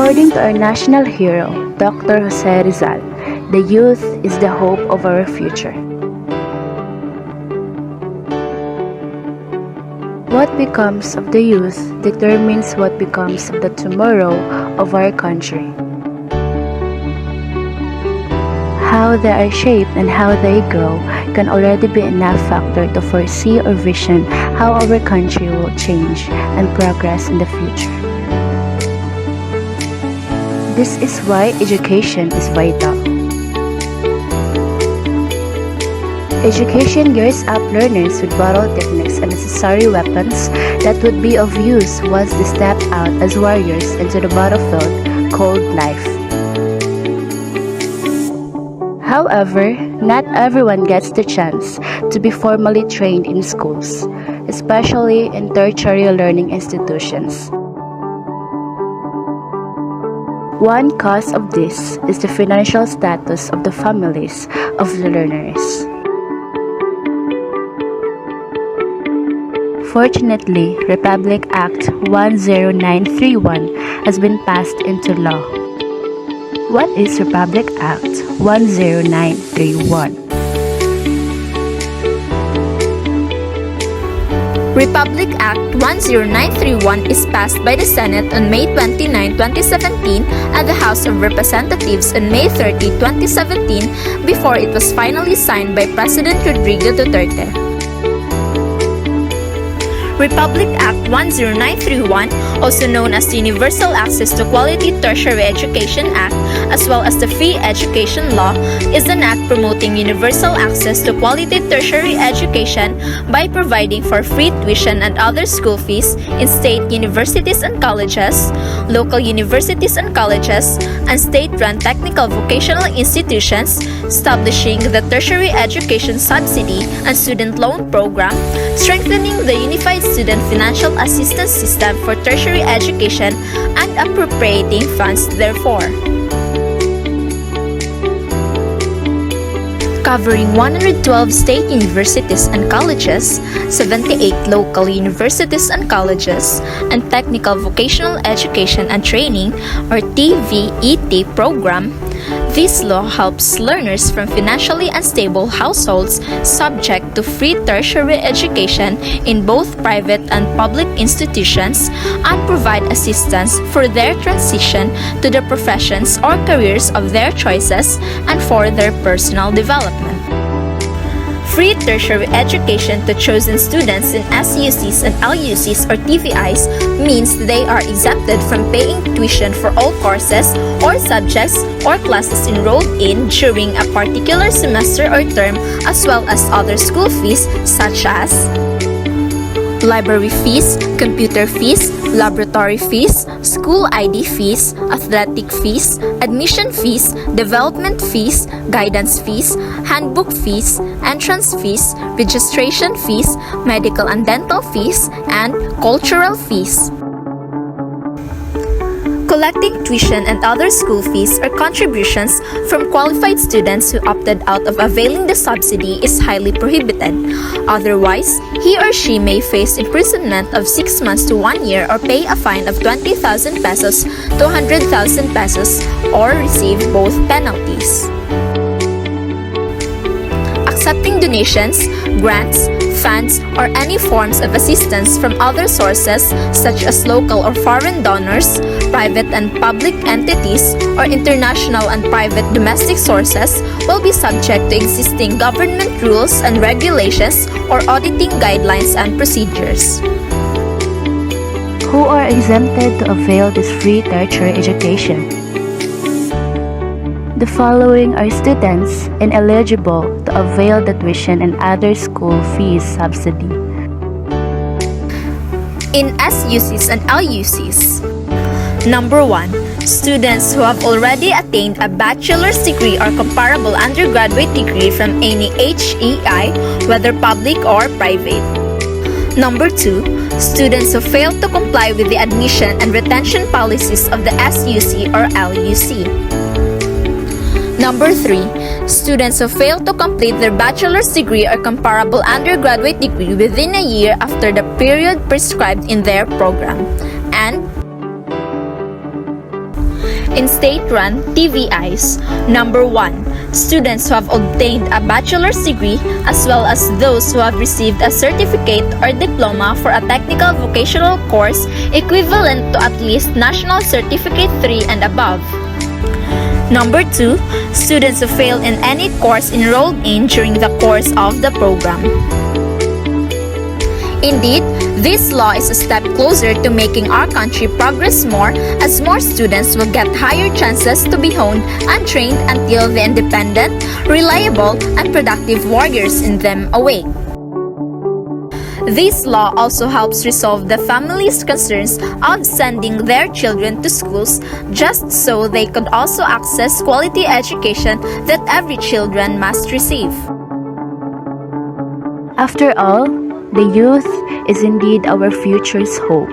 According to our national hero, Dr. Jose Rizal, the youth is the hope of our future. What becomes of the youth determines what becomes of the tomorrow of our country. How they are shaped and how they grow can already be enough factor to foresee or vision how our country will change and progress in the future. This is why education is vital. Education gears up learners with battle techniques and necessary weapons that would be of use once they step out as warriors into the battlefield called life. However, not everyone gets the chance to be formally trained in schools, especially in tertiary learning institutions. One cause of this is the financial status of the families of the learners. Fortunately, Republic Act 10931 has been passed into law. What is Republic Act 10931? Republic Act 10931 is passed by the Senate on May 29, 2017 and the House of Representatives on May 30, 2017 before it was finally signed by President Rodrigo Duterte. Republic Act 10931, also known as the Universal Access to Quality Tertiary Education Act, as well as the Free Education Law, is an act promoting universal access to quality tertiary education by providing for free tuition and other school fees in state universities and colleges, local universities and colleges, and state-run technical vocational institutions, establishing the Tertiary Education Subsidy and Student Loan Program, strengthening the Unified Student Financial Assistance System for tertiary education, and appropriating funds therefore. Covering 112 state universities and colleges, 78 local universities and colleges, and Technical Vocational Education and Training or TVET program, this law helps learners from financially unstable households subject to free tertiary education in both private and public institutions and provide assistance for their transition to the professions or careers of their choices and for their personal development. Free tertiary education to chosen students in SUCs and LUCs or TVIs means they are exempted from paying tuition for all courses or subjects or classes enrolled in during a particular semester or term, as well as other school fees such as library fees, computer fees, laboratory fees, school ID fees, athletic fees, admission fees, development fees, guidance fees, handbook fees, entrance fees, registration fees, medical and dental fees, and cultural fees. Collecting tuition and other school fees or contributions from qualified students who opted out of availing the subsidy is highly prohibited. Otherwise, he or she may face imprisonment of 6 months to 1 year or pay a fine of 20,000 pesos to 100,000 pesos or receive both penalties. Accepting donations, grants, funds, or any forms of assistance from other sources such as local or foreign donors, private and public entities, or international and private domestic sources will be subject to existing government rules and regulations or auditing guidelines and procedures. Who are exempted to avail this free tertiary education? The following are students ineligible to avail the tuition and other school fees subsidy. In SUCs and LUCs, Number 1. Students who have already attained a bachelor's degree or comparable undergraduate degree from any HEI, whether public or private. Number 2. Students who failed to comply with the admission and retention policies of the SUC or LUC. Number 3. Students who fail to complete their bachelor's degree or comparable undergraduate degree within a year after the period prescribed in their program. And in state-run TVIs. Number 1. Students who have obtained a bachelor's degree as well as those who have received a certificate or diploma for a technical vocational course equivalent to at least National Certificate 3 and above. Number 2. Students who fail in any course enrolled in during the course of the program. Indeed, this law is a step closer to making our country progress more as more students will get higher chances to be honed and trained until the independent, reliable, and productive warriors in them awake. This law also helps resolve the family's concerns of sending their children to schools just so they could also access quality education that every children must receive. After all, the youth is indeed our future's hope.